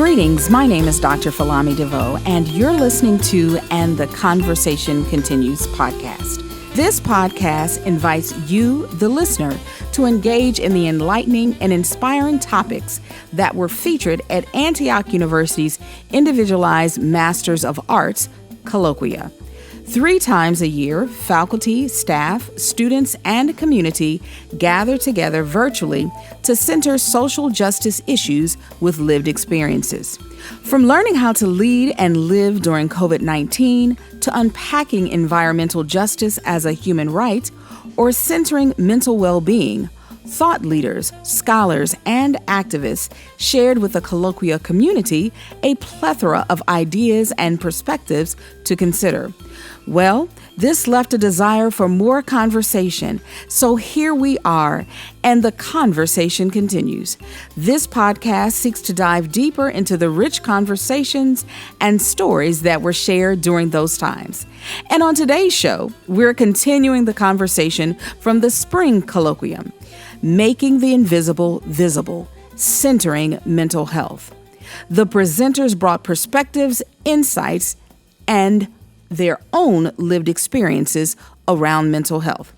Greetings, my name is Dr. Falami DeVoe, and you're listening to And the Conversation Continues podcast. This podcast invites you, the listener, to engage in the enlightening and inspiring topics that were featured at Antioch University's Individualized Masters of Arts Colloquium. 3 times a year, faculty, staff, students, and community gather together virtually to center social justice issues with lived experiences. From learning how to lead and live during COVID-19 to unpacking environmental justice as a human right or centering mental well-being, thought leaders, scholars, and activists shared with the colloquia community a plethora of ideas and perspectives to consider. Well, this left a desire for more conversation, so here we are, and the conversation continues. This podcast seeks to dive deeper into the rich conversations and stories that were shared during those times. And on today's show, we're continuing the conversation from the Spring Colloquium, Making the Invisible Visible, Centering Mental Health. The presenters brought perspectives, insights, and their own lived experiences around mental health.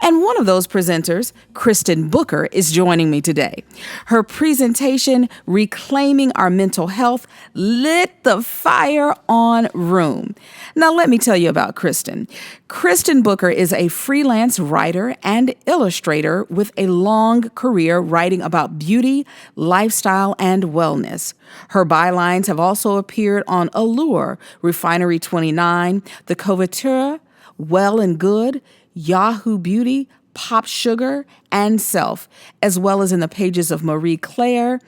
And one of those presenters, Kristin Booker, is joining me today. Her presentation, Reclaiming Our Mental Health, lit the fire on room. Now, let me tell you about Kristin. Kristin Booker is a freelance writer and illustrator with a long career writing about beauty, lifestyle, and wellness. Her bylines have also appeared on Allure, Refinery 29, the Coveteur, Well+Good, Yahoo Beauty, POPSUGAR, and Self, as well as in the pages of Marie Claire,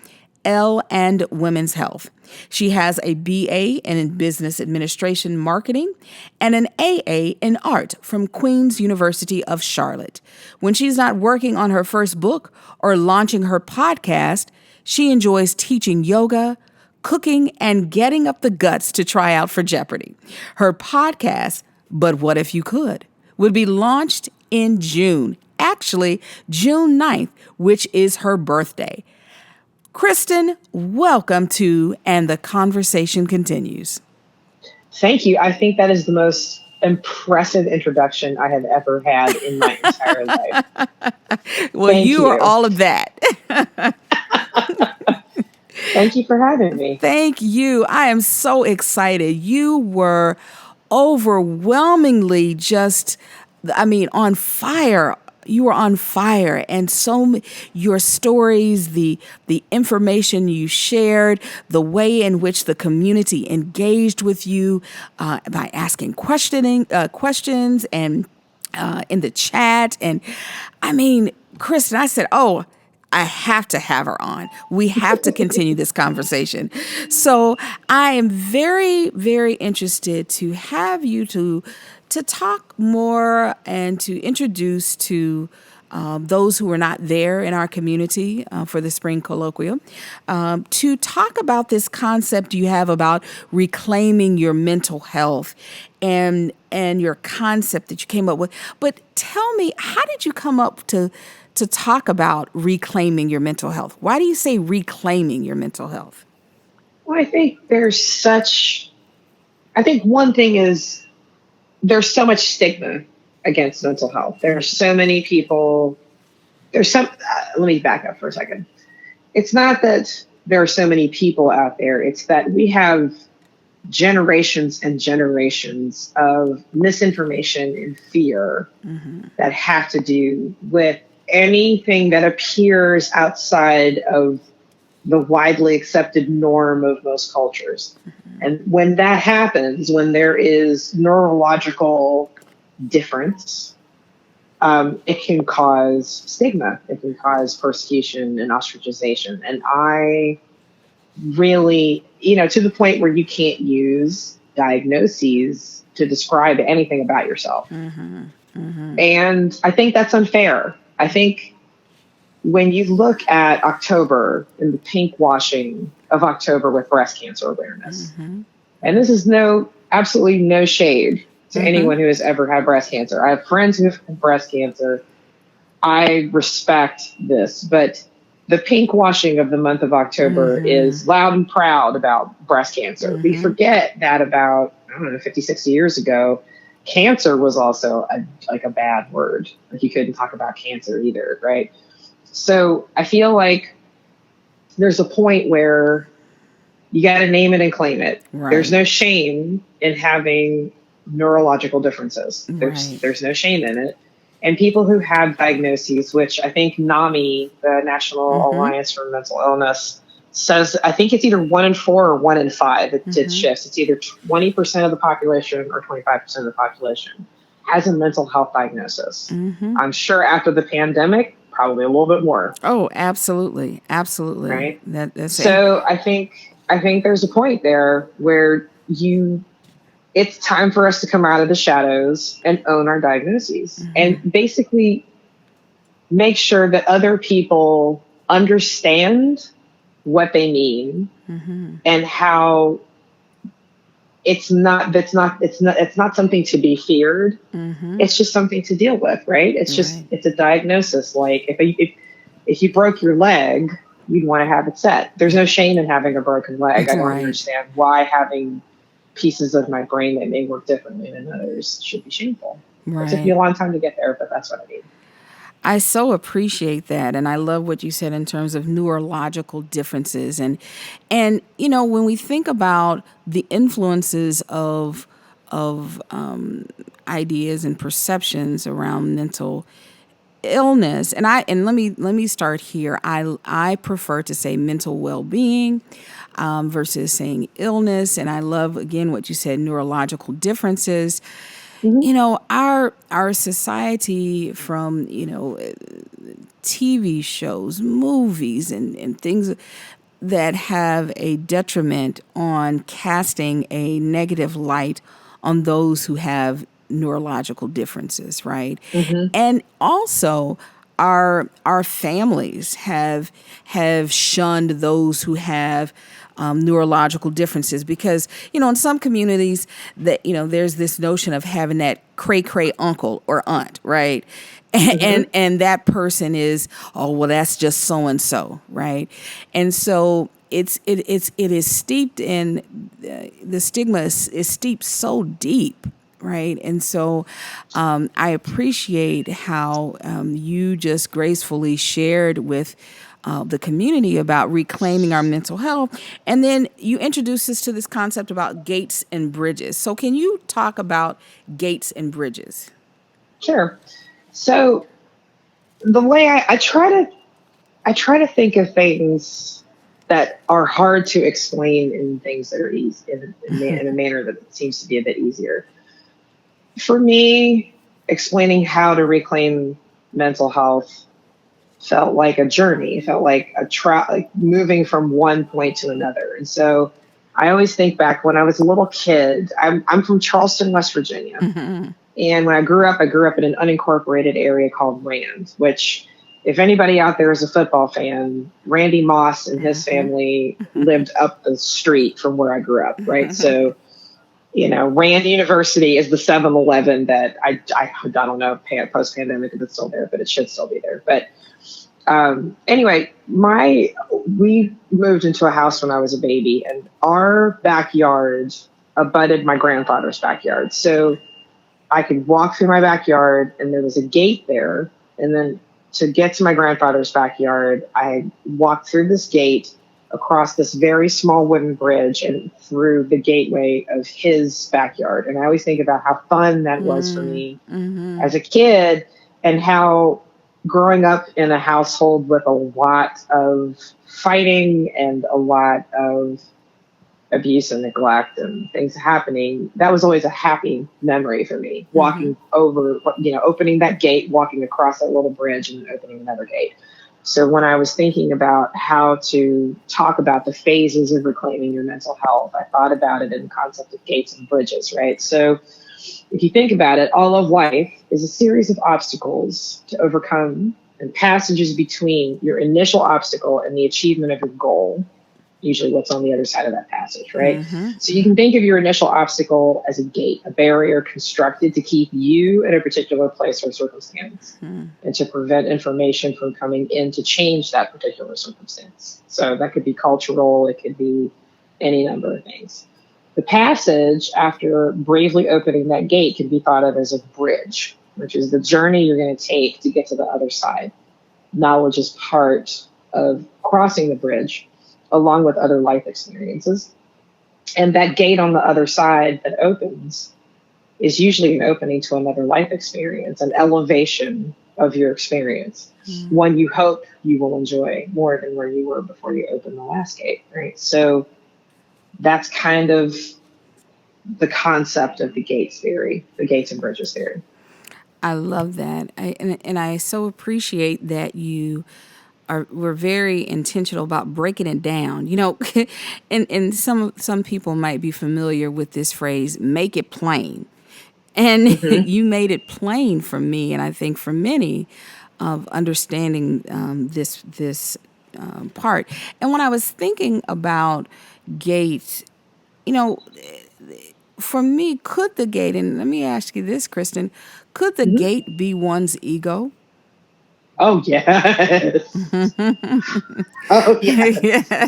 Elle, and Women's Health. She has a BA in Business Administration Marketing and an AA in Art from Queen's University of Charlotte. When she's not working on her first book or launching her podcast, she enjoys teaching yoga, cooking, and getting up the guts to try out for Jeopardy. Her podcast, But What If You Could, would be launched in June, actually June 9th, which is her birthday. Kristin, welcome to And the Conversation Continues. Thank you. I think that is the most impressive introduction I have ever had in my entire life. Well, you are all of that. Thank you for having me. Thank you. I am so excited. You were overwhelmingly on fire. You were on fire, and your stories, the information you shared, the way in which the community engaged with you by asking questions and in the chat. And I mean, Kristin, I said, I have to have her on. We have to continue this conversation. So I am very, very interested to have you to talk more and to introduce to those who are not there in our community for the Spring Colloquium, to talk about this concept you have about reclaiming your mental health and your concept that you came up with. But tell me, how did you come up to talk about reclaiming your mental health? Why do you say reclaiming your mental health? Well, I think one thing is there's so much stigma against mental health. There are so many people. Let me back up for a second. It's not that there are so many people out there. It's that we have generations and generations of misinformation and fear that have to do with anything that appears outside of the widely accepted norm of most cultures. And when that happens, when there is neurological difference, it can cause stigma. It can cause persecution and ostracization. And I really, to the point where you can't use diagnoses to describe anything about yourself. And I think that's unfair. I think when you look at October and the pink washing of October with breast cancer awareness, and this is absolutely no shade to anyone who has ever had breast cancer. I have friends who have had breast cancer. I respect this, but the pink washing of the month of October is loud and proud about breast cancer. We forget that about, 50, 60 years ago, cancer was also a bad word. Like you couldn't talk about cancer either, right? So I feel like there's a point where you got to name it and claim it. Right. There's no shame in having neurological differences. There's no shame in it. And people who have diagnoses, which I think NAMI, the National Alliance for Mental Illness, says, I think it's either 1 in 4 or 1 in 5. It shifts. It's either 20% of the population or 25% of the population has a mental health diagnosis. I'm sure after the pandemic, probably a little bit more. Oh, absolutely. Absolutely. Right. That's so I think there's a point there where it's time for us to come out of the shadows and own our diagnoses and basically make sure that other people understand what they mean and how it's not something to be feared. It's just something to deal with, right? It's just, it's a diagnosis. Like if you broke your leg, you'd want to have it set. There's no shame in having a broken leg. I don't understand why having pieces of my brain that may work differently than others should be shameful. It took me a long time to get there, but that's what I mean. I so appreciate that. And I love what you said in terms of neurological differences. And when we think about the influences of ideas and perceptions around mental illness, and let me start here. I prefer to say mental well-being versus saying illness. And I love, again, what you said, neurological differences. Our society, from, TV shows, movies, and things that have a detriment on casting a negative light on those who have neurological differences, right? And also our families have shunned those who have neurological differences, because in some communities that there's this notion of having that cray uncle or aunt, right? And that person is, oh well, that's just so and so, right? And so it is steeped in the stigma is steeped so deep. Right. And so I appreciate how you just gracefully shared with the community about reclaiming our mental health. And then you introduced us to this concept about gates and bridges. So can you talk about gates and bridges? Sure. So the way I try to think of things that are hard to explain in things that are easy in a manner that seems to be a bit easier. For me, explaining how to reclaim mental health felt like a journey. It felt like like moving from one point to another. And so I always think back when I was a little kid. I'm from Charleston, West Virginia. And when I grew up in an unincorporated area called Rand, which, if anybody out there is a football fan, Randy Moss and his family lived up the street from where I grew up, right? So Rand University is the 7-Eleven that I don't know post-pandemic if it's still there, but it should still be there. But anyway, we moved into a house when I was a baby, and our backyard abutted my grandfather's backyard. So I could walk through my backyard, and there was a gate there. And then to get to my grandfather's backyard, I walked through this gate, across this very small wooden bridge, and through the gateway of his backyard. And I always think about how fun that was for me as a kid, and how growing up in a household with a lot of fighting and a lot of abuse and neglect and things happening, that was always a happy memory for me. Walking over, opening that gate, walking across that little bridge, and opening another gate. So when I was thinking about how to talk about the phases of reclaiming your mental health, I thought about it in the concept of gates and bridges, right? So if you think about it, all of life is a series of obstacles to overcome, and passages between your initial obstacle and the achievement of your goal. usually what's on the other side of that passage, right? So you can think of your initial obstacle as a gate, a barrier constructed to keep you in a particular place or circumstance and to prevent information from coming in to change that particular circumstance. So that could be cultural, it could be any number of things. The passage, after bravely opening that gate, can be thought of as a bridge, which is the journey you're going to take to get to the other side. Knowledge is part of crossing the bridge, along with other life experiences. And that gate on the other side that opens is usually an opening to another life experience, an elevation of your experience, one you hope you will enjoy more than where you were before you opened the last gate, right? So that's kind of the concept of the gates theory, the gates and bridges theory. I love that. I so appreciate that we're very intentional about breaking it down, and some people might be familiar with this phrase, make it plain. And you made it plain for me, and I think for many, of understanding this part. And when I was thinking about gates, for me, could the gate, and let me ask you this, Kristin, could the gate be one's ego? Oh, yes. Oh, yes. Yeah.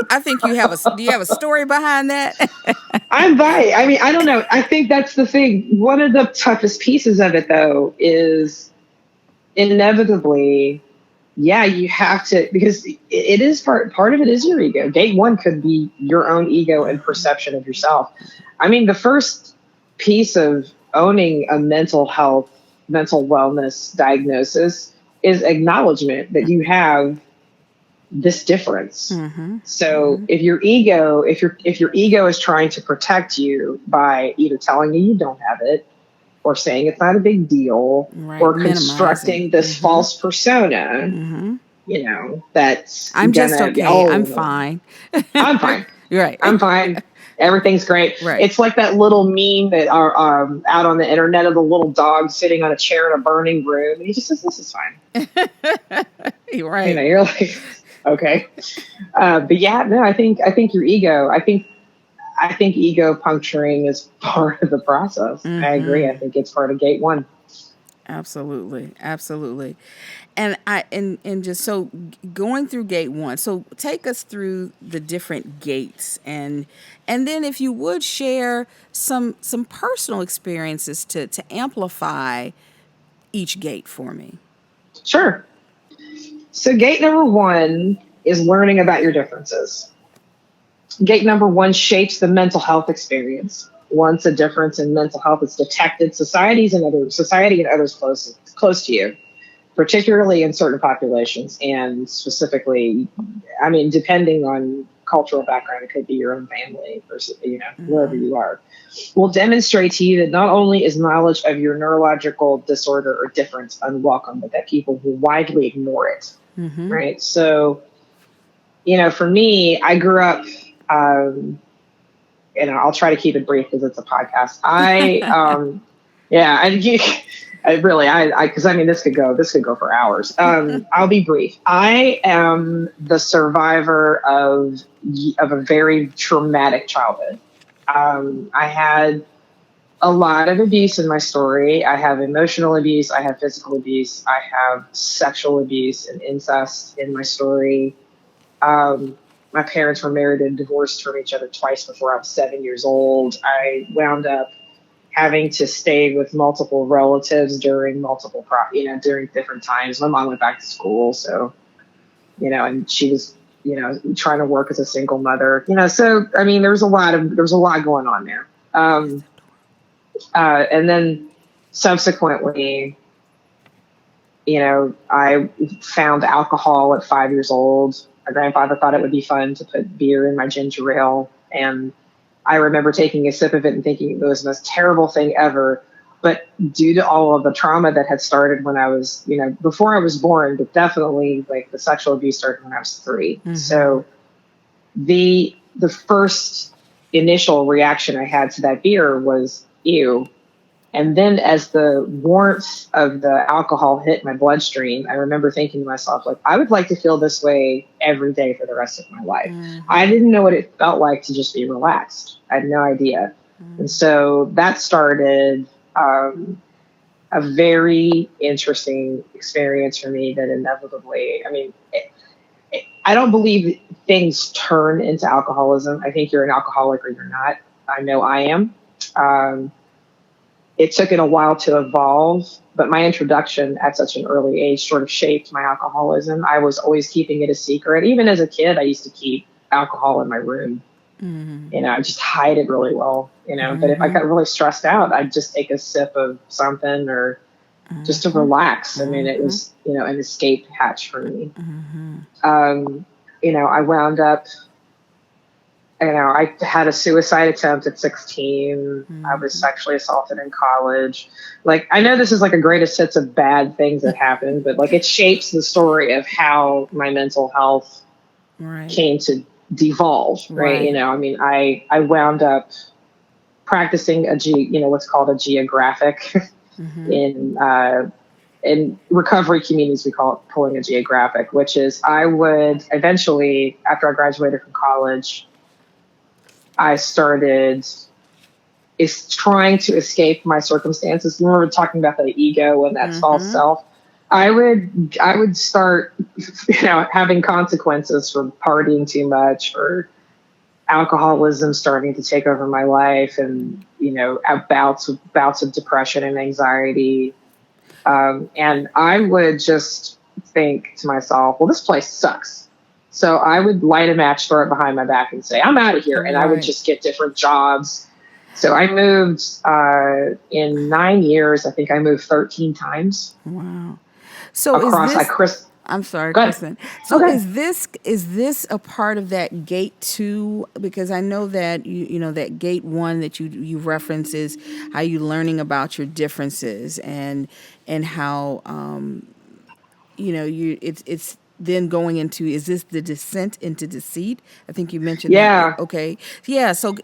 I think do you have a story behind that? I'm right. I mean, I don't know. I think that's the thing. One of the toughest pieces of it, though, is inevitably, you have to, because it is part of it is your ego. Gate one could be your own ego and perception of yourself. I mean, the first piece of owning a mental wellness diagnosis is acknowledgement that you have this difference. So if your ego is trying to protect you by either telling you don't have it, or saying it's not a big deal, or constructing this false persona, that's I'm just okay. I'm fine. I'm fine. Right. I'm fine. Everything's great. Right. It's like that little meme that are out on the internet of the little dog sitting on a chair in a burning room, and he just says, "This is fine." You're right. You're like, okay. But no, I think your ego. I think ego puncturing is part of the process. I agree. I think it's part of gate one. Absolutely. And just so going through gate one, so take us through the different gates, and then if you would share some personal experiences to amplify each gate for me. Sure. So gate number one is learning about your differences. Gate number one shapes the mental health experience. Once a difference in mental health is detected, society and others close to you, particularly in certain populations, and specifically, I mean, depending on cultural background, it could be your own family versus, wherever you are, will demonstrate to you that not only is knowledge of your neurological disorder or difference unwelcome, but that people will widely ignore it. Right. So, for me, I grew up, I'll try to keep it brief because it's a podcast. This could go for hours. I'll be brief. I am the survivor of a very traumatic childhood. I had a lot of abuse in my story. I have emotional abuse. I have physical abuse. I have sexual abuse and incest in my story. My parents were married and divorced from each other twice before I was 7 years old. I wound up having to stay with multiple relatives during during different times. My mom went back to school, so, and she was, trying to work as a single mother, so, I mean, there was a lot going on there. And then subsequently, I found alcohol at 5 years old. My grandfather thought it would be fun to put beer in my ginger ale. And I remember taking a sip of it and thinking it was the most terrible thing ever. But due to all of the trauma that had started when I was, before I was born, but definitely like the sexual abuse started when I was 3. So the first initial reaction I had to that beer was, ew. And then as the warmth of the alcohol hit my bloodstream, I remember thinking to myself, like, I would like to feel this way every day for the rest of my life. I didn't know what it felt like to just be relaxed. I had no idea. And so that started a very interesting experience for me that inevitably, I mean, I don't believe things turn into alcoholism. I think you're an alcoholic or you're not. I know I am. It took it a while to evolve, but my introduction at such an early age sort of shaped my alcoholism. I was always keeping it a secret. Even as a kid, I used to keep alcohol in my room. You know, I just hide it really well, you know, but if I got really stressed out, I'd just take a sip of something or just to relax. I mean, it was, you know, an escape hatch for me. You know, I wound up, you know, I had a suicide attempt at 16. I was sexually assaulted in college. Like, I know this is like a greatest hits of bad things that happened, but like it shapes the story of how my mental health came to devolve, right? You know, I mean, I wound up practicing what's called a geographic in recovery communities. We call it pulling a geographic, which is I would eventually, after I graduated from college, I started trying to escape my circumstances. We were talking about the ego and that false self. I would start, you know, having consequences for partying too much, or alcoholism starting to take over my life, and, you know, bouts of depression and anxiety. And I would just think to myself, well, this place sucks. So I would light a match, throw it behind my back, and say, I'm out of here. And I would just get different jobs. So I moved in 9 years. I think I moved 13 times. Wow. So across, I'm sorry, Kristin. So is this a part of that gate 2? Because I know that you know that gate 1 that you reference is how you learning about your differences and how you know it's then going into, is this the descent into deceit? I think you mentioned that. Okay. Yeah. So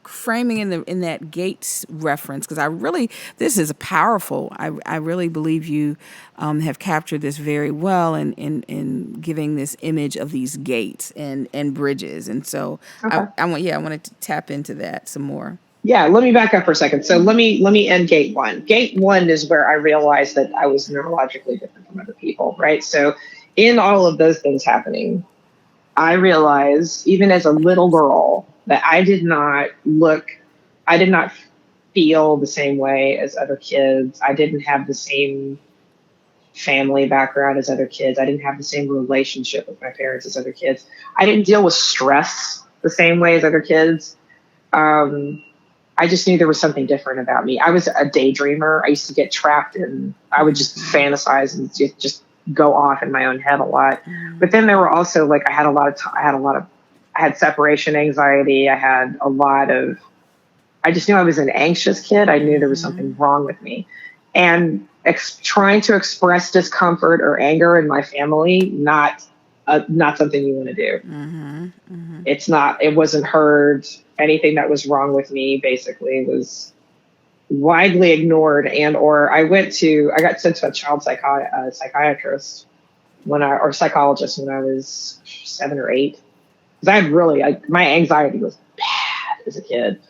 framing in that Gates reference, because this is powerful. I really believe you have captured this very well in giving this image of these gates and bridges. And so I wanted to tap into that some more. Yeah, let me back up for a second. So let me end gate 1. Gate 1 is where I realized that I was neurologically different from other people, right? So in all of those things happening, I realized, even as a little girl, that I did not feel the same way as other kids. I didn't have the same family background as other kids. I didn't have the same relationship with my parents as other kids. I didn't deal with stress the same way as other kids. I just knew there was something different about me. I was a daydreamer. I used to get trapped I would just fantasize and just go off in my own head a lot. But then there were also, like, I had separation anxiety. I just knew I was an anxious kid. I knew there was something wrong with me. And trying to express discomfort or anger in my family, not something you want to do. It wasn't heard. Anything that was wrong with me basically was widely ignored, or I got sent to a child psychiatrist or psychologist when I was 7 or 8. Because my anxiety was bad as a kid.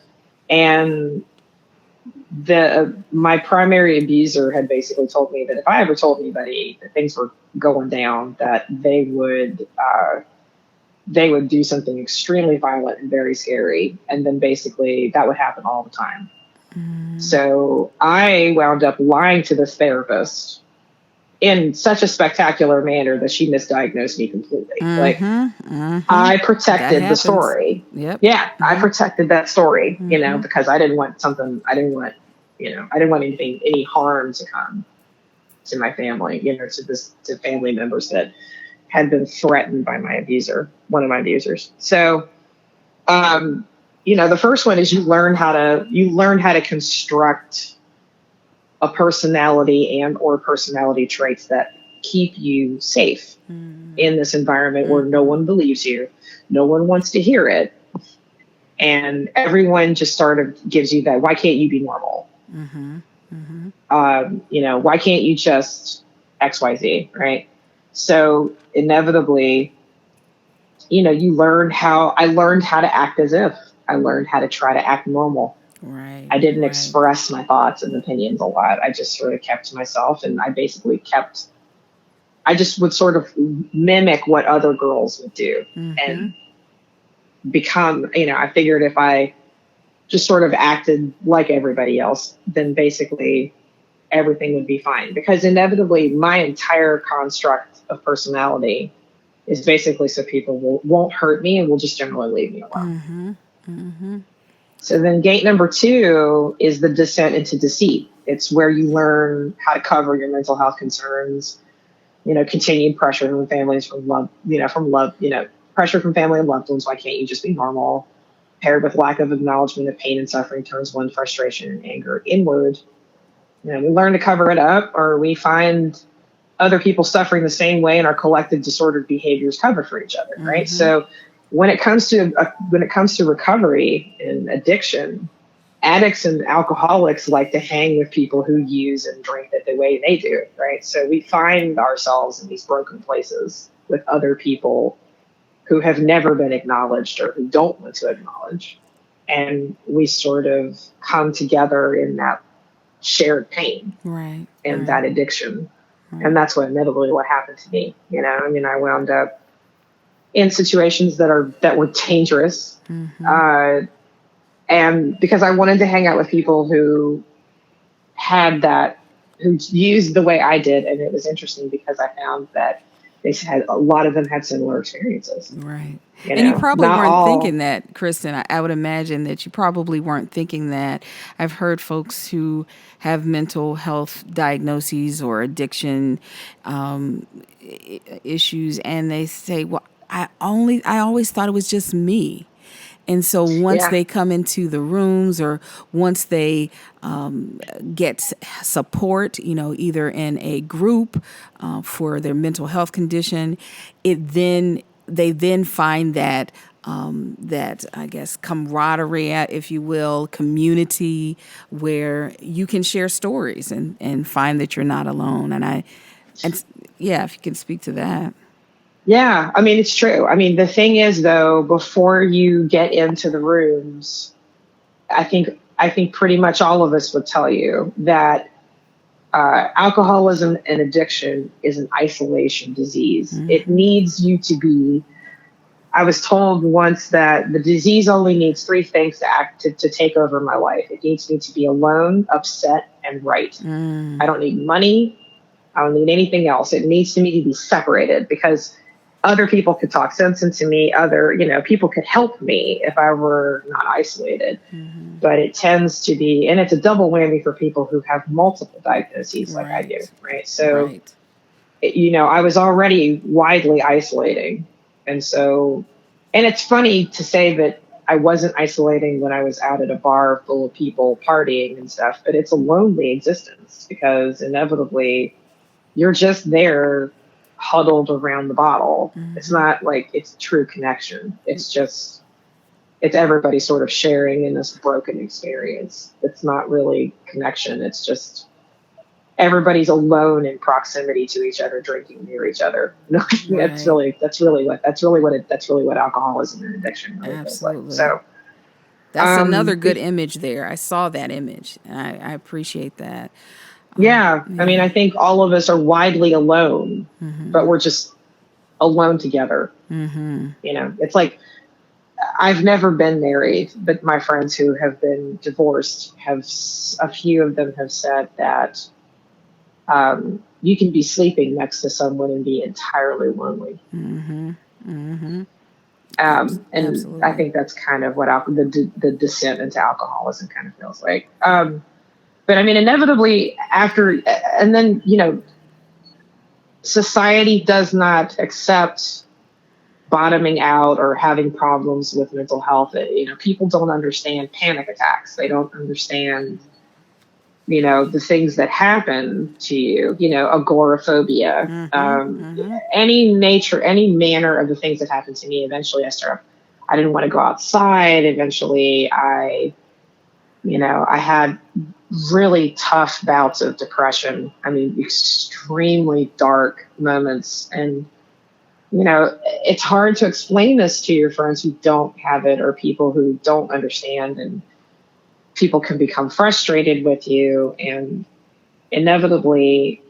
And my primary abuser had basically told me that if I ever told anybody that things were going down, that they would do something extremely violent and very scary. And then basically that would happen all the time. So I wound up lying to this therapist in such a spectacular manner that she misdiagnosed me completely. I protected the story. I protected that story, you know, because I didn't want any harm to come to my family, you know, to family members that had been threatened by one of my abusers. So, you know, the first one is you learn how to construct a personality or personality traits that keep you safe in this environment where no one believes you, no one wants to hear it, and everyone just sort of gives you that, why can't you be normal? Why can't you just XYZ, right? So inevitably, I learned how to act as if. I learned how to try to act normal. Right. I didn't express my thoughts and opinions a lot. I just sort of kept to myself, and I just would sort of mimic what other girls would do and become, I figured if I just sort of acted like everybody else, then basically everything would be fine. Because inevitably my entire construct of personality is basically so people won't hurt me and will just generally leave me alone. So then gate number 2 is the descent into deceit. It's where you learn how to cover your mental health concerns, continued pressure from families, pressure from family and loved ones. Why can't you just be normal? Paired with lack of acknowledgement of pain and suffering turns one frustration and anger inward. We learn to cover it up, or we find other people suffering the same way, and our collective disordered behaviors cover for each other, right? So when it comes to recovery and addiction, addicts and alcoholics like to hang with people who use and drink it the way they do, right? So we find ourselves in these broken places with other people who have never been acknowledged or who don't want to acknowledge. And we sort of come together in that shared pain and that addiction. And that's what inevitably what happened to me. I wound up in situations that were dangerous. And because I wanted to hang out with people who used the way I did. And it was interesting because I found that a lot of them had similar experiences. Right. And you probably weren't thinking that, Kristin. I would imagine that you probably weren't thinking that. I've heard folks who have mental health diagnoses or addiction issues, and they say, well, I always thought it was just me. And so once they come into the rooms, or once they get support, either in a group for their mental health condition, they then find that I guess camaraderie, if you will, community, where you can share stories and find that you're not alone. And if you can speak to that. Yeah, it's true. The thing is, though, before you get into the rooms, I think pretty much all of us would tell you that alcoholism and addiction is an isolation disease. It needs you to be. I was told once that the disease only needs 3 things to take over my life. It needs me to be alone, upset, and right. I don't need money. I don't need anything else. It needs me to be separated, because other people could talk sense into me. People could help me if I were not isolated. But it tends to be, and it's a double whammy for people who have multiple diagnoses like I do, right? So, I was already widely isolating. And it's funny to say that I wasn't isolating when I was out at a bar full of people partying and stuff, but it's a lonely existence, because inevitably you're just there huddled around the bottle. It's not like it's true connection. It's everybody sort of sharing in this broken experience. It's not really connection. It's just everybody's alone in proximity to each other, drinking near each other. That's really what alcoholism and addiction really feels like. So that's another good image there. I saw that image, and I appreciate that. I think all of us are widely alone, but we're just alone together. It's like, I've never been married, but my friends who have been divorced a few of them have said that you can be sleeping next to someone and be entirely lonely. And I think that's kind of what the descent into alcoholism kind of feels like. But inevitably society does not accept bottoming out or having problems with mental health. People don't understand panic attacks. They don't understand, the things that happen to you, agoraphobia, any manner of the things that happened to me. Eventually I didn't want to go outside. Eventually I I had really tough bouts of depression. I mean, extremely dark moments. And, it's hard to explain this to your friends who don't have it or people who don't understand. And people can become frustrated with you. And inevitably,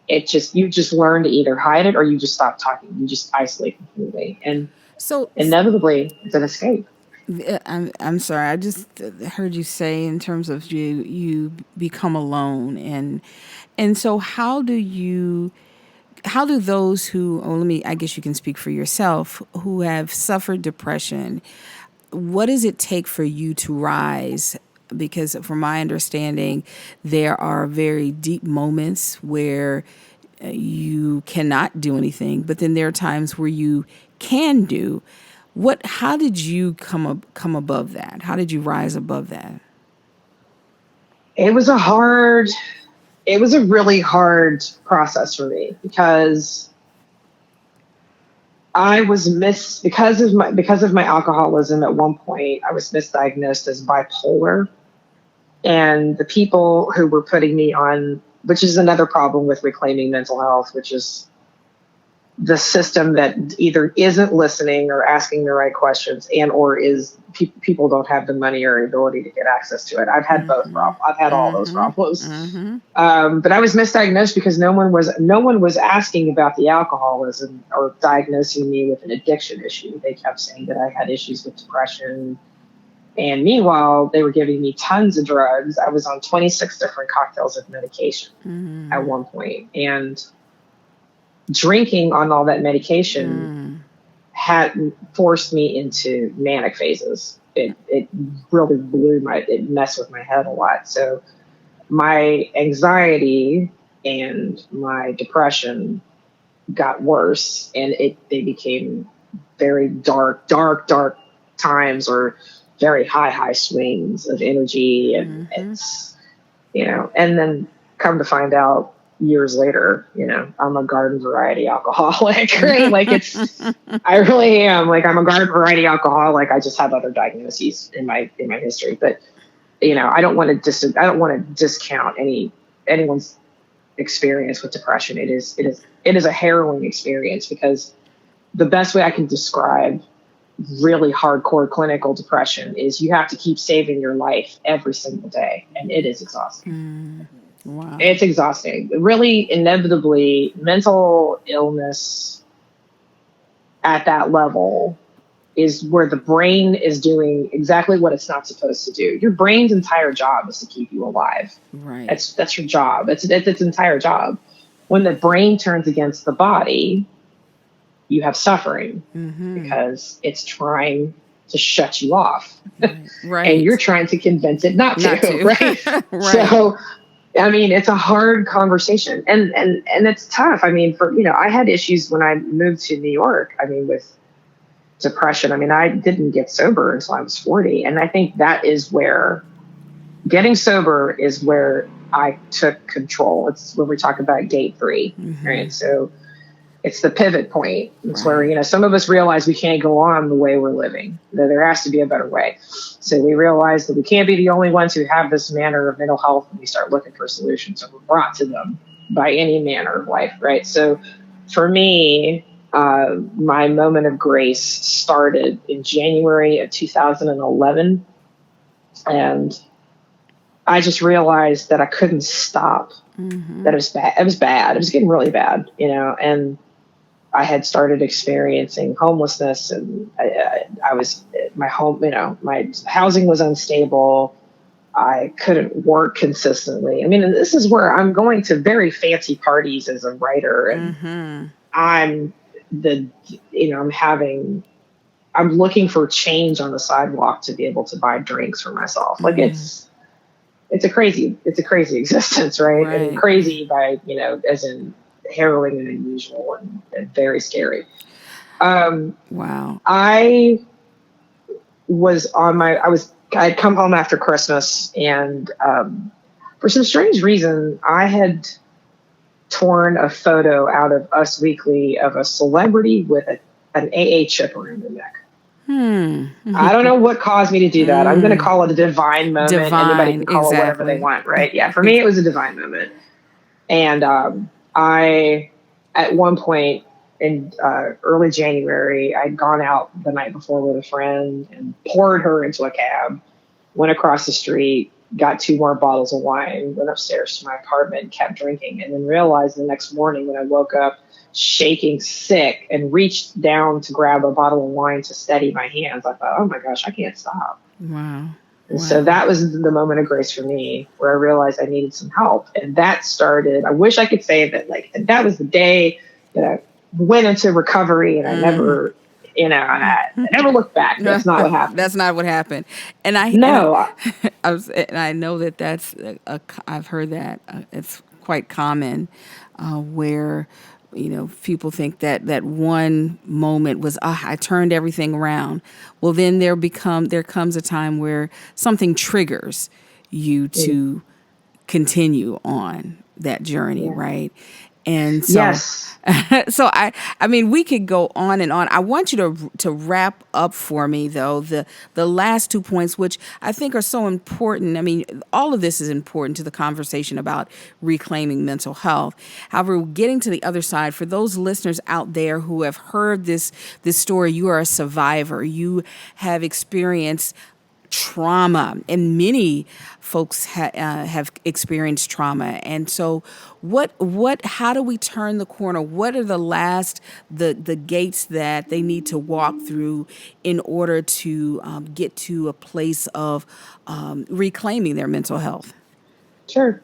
you just learn to either hide it or you just stop talking. You just isolate completely. And So inevitably, it's an escape. I'm sorry. I just heard you say in terms of you become alone, and so how do those who, I guess you can speak for yourself, who have suffered depression, what does it take for you to rise? Because from my understanding, there are very deep moments where you cannot do anything, but then there are times where you can do. How did you come above that? How did you rise above that? It was a really hard process for me because I was because of my alcoholism. At one point, I was misdiagnosed as bipolar, and the people who were putting me on, which is another problem with reclaiming mental health, which is the system that either isn't listening or asking the right questions, and or is people don't have the money or ability to get access to it. I've had both problems. I've had all those problems. But I was misdiagnosed because no one was asking about the alcoholism or diagnosing me with an addiction issue. They kept saying that I had issues with depression. And meanwhile, they were giving me tons of drugs. I was on 26 different cocktails of medication at one point. And drinking on all that medication had forced me into manic phases. It really it messed with my head a lot. So my anxiety and my depression got worse, and they became very dark times, or very high swings of energy. And it's, and then come to find out years later, I'm a garden variety alcoholic, right? Like I really am. Like, I'm a garden variety alcoholic. I just have other diagnoses in my history, but I don't want to discount anyone's experience with depression. It is a harrowing experience, because the best way I can describe really hardcore clinical depression is you have to keep saving your life every single day, and it is exhausting. Wow. It's exhausting. Really, inevitably, mental illness at that level is where the brain is doing exactly what it's not supposed to do. Your brain's entire job is to keep you alive. Right. That's your job. It's its entire job. When the brain turns against the body, you have suffering, because it's trying to shut you off. Right. And you're trying to convince it not to. Right? Right. So, I mean, it's a hard conversation, and it's tough. I mean, I had issues when I moved to New York. I mean, with depression. I mean, I didn't get sober until I was 40. And I think that is where getting sober is where I took control. It's when we talk about gate 3, right? So it's the pivot point. It's where, some of us realize we can't go on the way we're living, that there has to be a better way. So we realize that we can't be the only ones who have this manner of mental health, and we start looking for solutions, and we're brought to them by any manner of life, right? So for me, my moment of grace started in January of 2011. And I just realized that I couldn't stop, that it was bad. It was bad. It was getting really bad, and I had started experiencing homelessness, and I was, my home, my housing was unstable. I couldn't work consistently. I mean, and this is where I'm going to very fancy parties as a writer, and I'm looking for change on the sidewalk to be able to buy drinks for myself. Like it's a crazy existence, right? I mean, crazy by, as in harrowing and unusual and very scary. Wow. I had come home after Christmas, and for some strange reason, I had torn a photo out of Us Weekly of a celebrity with an AA chip around their neck. I don't know what caused me to do that. I'm going to call it a divine moment. Anybody Divine, can call it whatever they exactly. want, right? Yeah, for me, it was a divine moment. And I, at one point in early January, I'd gone out the night before with a friend and poured her into a cab, went across the street, got 2 more bottles of wine, went upstairs to my apartment and kept drinking, and then realized the next morning when I woke up shaking sick and reached down to grab a bottle of wine to steady my hands, I thought, oh my gosh, I can't stop. Wow. And so that was the moment of grace for me, where I realized I needed some help. And that started, I wish I could say that, like, that was the day that I went into recovery, and I never, I never looked back. That's not what happened. That's not what happened. And I know I've heard that it's quite common where, people think that one moment was, I turned everything around. Well, then there comes a time where something triggers you to continue on that journey, right? And so, yes. so I mean, we could go on and on. I want you to wrap up for me, though, the last 2 points, which I think are so important. I mean, all of this is important to the conversation about reclaiming mental health. However, getting to the other side, for those listeners out there who have heard this story, you are a survivor. You have experienced trauma, and many folks have experienced trauma. And so how do we turn the corner? What are the gates that they need to walk through in order to get to a place of reclaiming their mental health? Sure.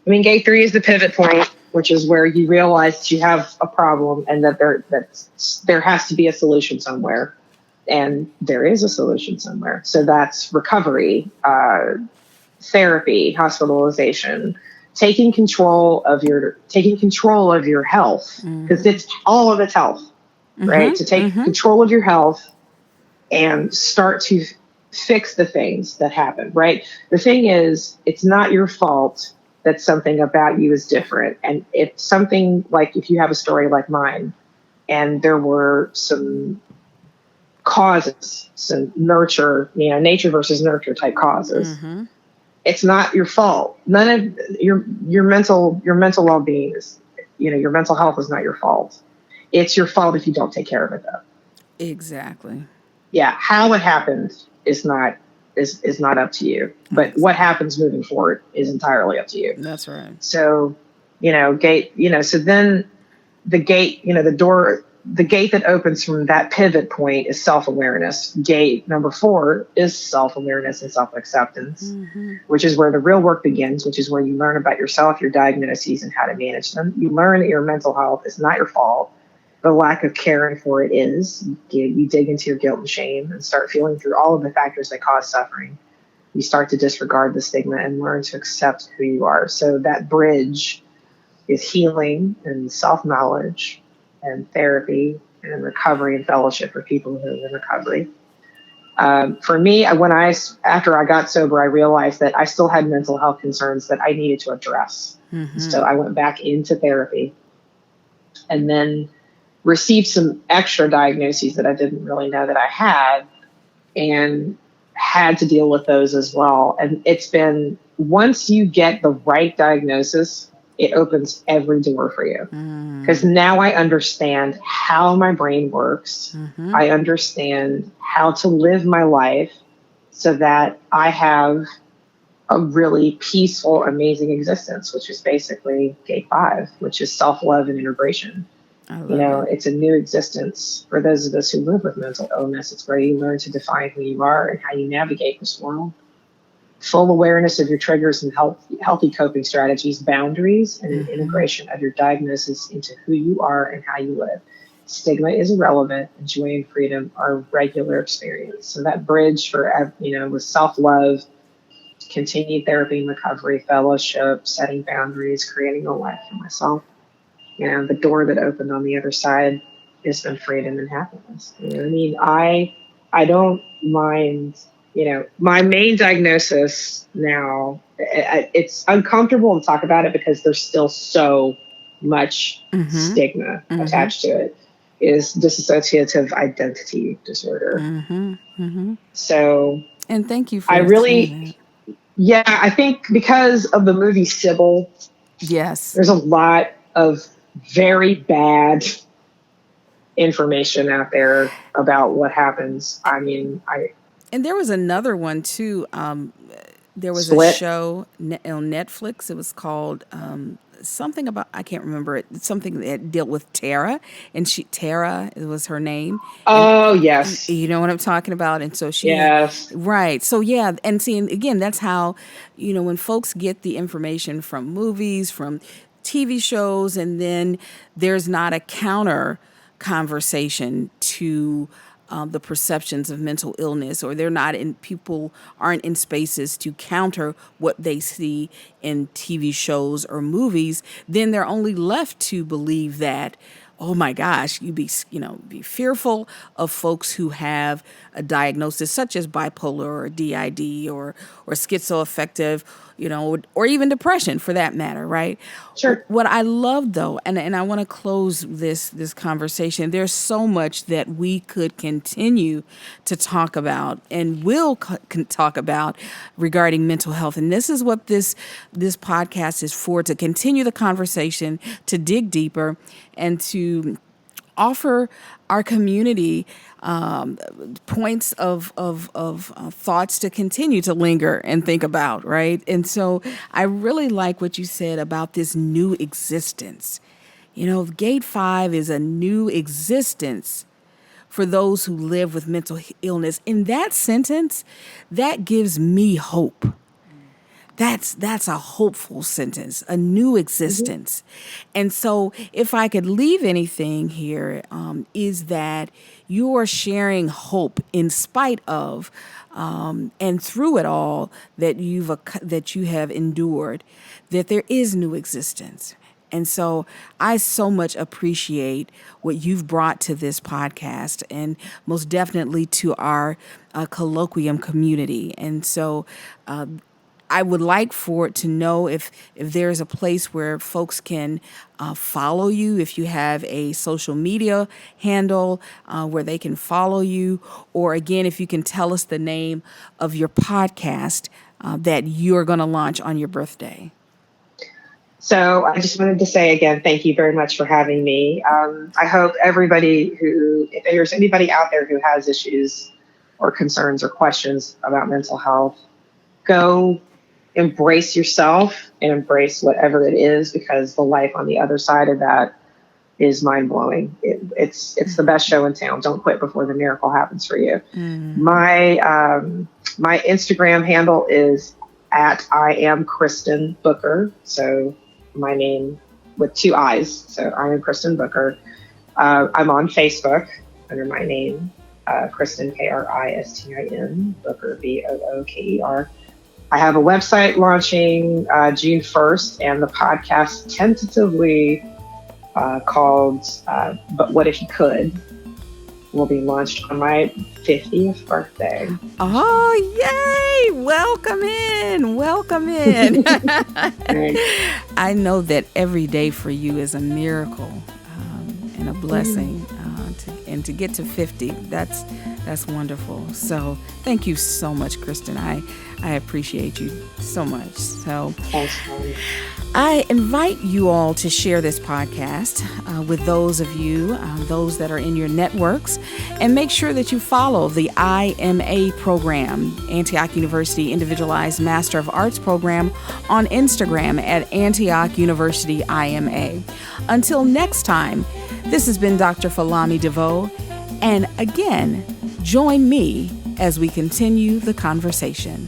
I mean, gate 3 is the pivot point, which is where you realize you have a problem and that there has to be a solution somewhere. And there is a solution somewhere. So that's recovery, therapy, hospitalization, taking control of your health, because it's all of its health, right? To take control of your health and start to fix the things that happen, right? The thing is, it's not your fault that something about you is different. And if something, like if you have a story like mine, and there were some causes, some nature versus nurture type causes. It's not your fault. None of your mental well-being is, your mental health is not your fault. It's your fault if you don't take care of it, though. Exactly. Yeah. How it happened is not up to you, but what happens moving forward is entirely up to you. That's right. So, so then the gate, the gate that opens from that pivot point is self-awareness. Gate number 4 is self-awareness and self-acceptance, which is where the real work begins, which is where you learn about yourself, your diagnoses, and how to manage them. You learn that your mental health is not your fault. The lack of caring for it is. You dig into your guilt and shame and start feeling through all of the factors that cause suffering. You start to disregard the stigma and learn to accept who you are. So that bridge is healing and self-knowledge and therapy and recovery and fellowship for people who are in recovery. For me, after I got sober, I realized that I still had mental health concerns that I needed to address. So I went back into therapy and then received some extra diagnoses that I didn't really know that I had, and had to deal with those as well. And it's been, once you get the right diagnosis, it opens every door for you. Because now I understand how my brain works. I understand how to live my life so that I have a really peaceful, amazing existence, which is basically gate 5, which is self-love and integration. It's a new existence for those of us who live with mental illness. It's where you learn to define who you are and how you navigate this world. Full awareness of your triggers and healthy coping strategies, boundaries, and integration of your diagnosis into who you are and how you live. Stigma is irrelevant, and joy and freedom are a regular experience. So that bridge for, with self-love, continued therapy and recovery, fellowship, setting boundaries, creating a life for myself. The door that opened on the other side has been freedom and happiness. I don't mind. My main diagnosis now, it's uncomfortable to talk about it because there's still so much stigma attached to it. is dissociative identity disorder. So, and thank you for saying that. Yeah, I think because of the movie Sybil, yes, there's a lot of very bad information out there about what happens. I mean, and there was another one too. There was Split. a show on Netflix. It was called something about, I can't remember it. Something that dealt with Tara, and Tara was her name. Oh, and, yes. You know what I'm talking about? And so she, yes. Right. So yeah, and seeing again, that's how, when folks get the information from movies, from TV shows, and then there's not a counter conversation to the perceptions of mental illness, or people aren't in spaces to counter what they see in TV shows or movies, then they're only left to believe that, oh my gosh, you be fearful of folks who have a diagnosis such as bipolar or DID or schizoaffective, or even depression for that matter, right? Sure. What I love though, and I want to close this conversation, there's so much that we could continue to talk about and will talk about regarding mental health. And this is what this podcast is for, to continue the conversation, to dig deeper, and to offer our community points of thoughts to continue to linger and think about, right? And so I really like what you said about this new existence. Gate 5 is a new existence for those who live with mental illness. In that sentence, that gives me hope. That's a hopeful sentence, a new existence. And so if I could leave anything here, is that you are sharing hope in spite of and through it all that you have endured, that there is new existence. And so I so much appreciate what you've brought to this podcast, and most definitely to our colloquium community. And so I would like for it to know if there's a place where folks can follow you, if you have a social media handle where they can follow you, or again, if you can tell us the name of your podcast that you're going to launch on your birthday. So I just wanted to say again, thank you very much for having me. I hope everybody if there's anybody out there who has issues or concerns or questions about mental health, go embrace yourself and embrace whatever it is, because the life on the other side of that is mind-blowing. It's the best show in town. Don't quit before the miracle happens for you. My Instagram handle is at I am Kristin Booker. So my name with 2 I's. So I am Kristin Booker. I'm on Facebook under my name, Kristin, Kristin, Booker, Booker. I have a website launching June 1st, and the podcast tentatively called But What If You Could will be launched on my 50th birthday. Oh, yay! Welcome in. I know that every day for you is a miracle and a blessing. To get to 50, that's wonderful. So thank you so much, Kristin. I appreciate you so much. So I invite you all to share this podcast with those of you, those that are in your networks, and make sure that you follow the IMA program, Antioch University Individualized Master of Arts program, on Instagram at Antioch University IMA. Until next time, this has been Dr. Falami DeVoe, and again, join me as we continue the conversation.